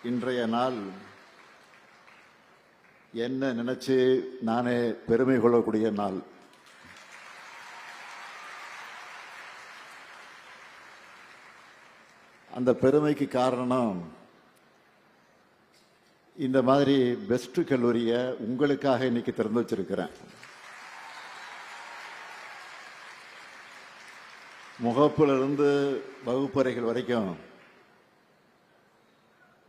இன்றைய நாள் என்ன நினைச்சு நானே பெருமை கொள்ளக்கூடிய நாள். அந்த பெருமைக்கு காரணம் இந்த மாதிரி பெஸ்ட் கல்லூரியை உங்களுக்காக இன்னைக்கு திறந்து வச்சிருக்கிறேன். முகப்பிலிருந்து வகுப்பறைகள் வரைக்கும்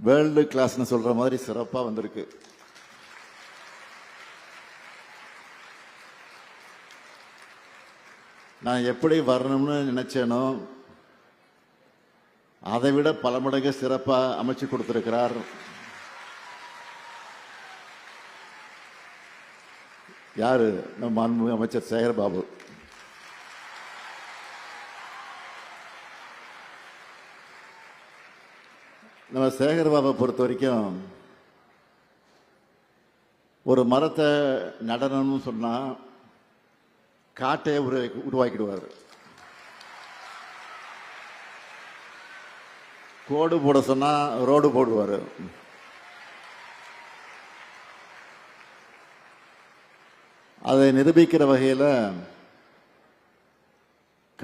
வேர்ல்டு கிளாஸ்னு சொல்ற மாதிரி சிறப்பா வந்திருக்கு. நான் எப்படி வரணும்னு நினைச்சேனோ அதை விட பல மடங்கு சிறப்பா அமைச்சு கொடுத்திருக்கிறார் யாரு? நம்ம மாண்புமிகு அமைச்சர் சேகர்பாபு. நம்ம சேகர்பாபை பொறுத்த வரைக்கும் ஒரு மரத்தை நடணும்னு சொன்னா காட்டையே உருவாக்கிடுவார். கோடு போட சொன்னா ரோடு போடுவார். அதை நிரூபிக்கிற வகையில்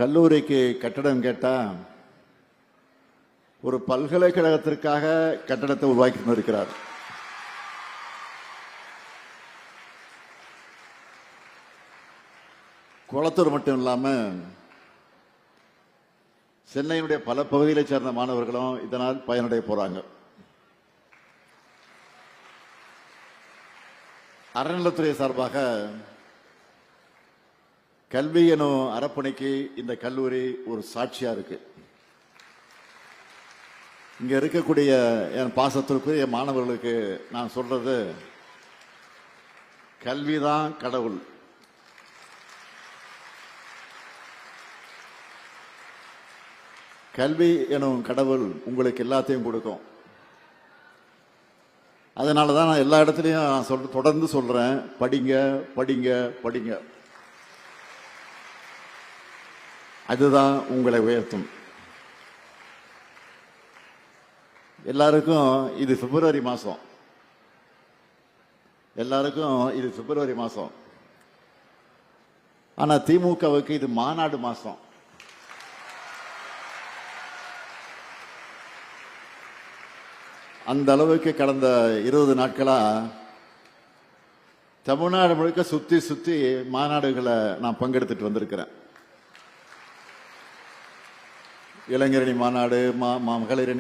கல்லூரிக்கு கட்டடம் கேட்டா ஒரு பல்கலைக்கழகத்திற்காக கட்டடத்தை உருவாக்கி இருக்கிறார். குளத்தூர் மட்டும் இல்லாம சென்னையினுடைய பல பகுதிகளை சேர்ந்த மாணவர்களும் இதனால் பயனடைய போறாங்க. அறநிலைத்துறை சார்பாக கல்வி எனும் அறப்பணிக்கு இந்த கல்லூரி ஒரு சாட்சியா இருக்கு. இங்க இருக்கக்கூடிய என் பாசத்திற்குரிய மாணவர்களுக்கு நான் சொல்றது, கல்விதான் கடவுள். கல்வி எனும் கடவுள் உங்களுக்கு எல்லாத்தையும் கொடுக்கும். அதனாலதான் நான் எல்லா இடத்துலையும் தொடர்ந்து சொல்றேன், படிங்க படிங்க படிங்க. அதுதான் உங்களை உயர்த்தும். எல்லாருக்கும் இது பிப்ரவரி மாசம், எல்லாருக்கும் இது பிப்ரவரி மாசம். ஆனா திமுகவுக்கு இது மாநாடு மாசம். அந்த அளவுக்கு கடந்த 20 நாட்களா தமிழ்நாடு முழுக்க சுத்தி சுத்தி மாநாடுகளை நான் பங்கெடுத்துட்டு வந்திருக்கிறேன். இளைஞரணி மாநாடு, மகளிரணி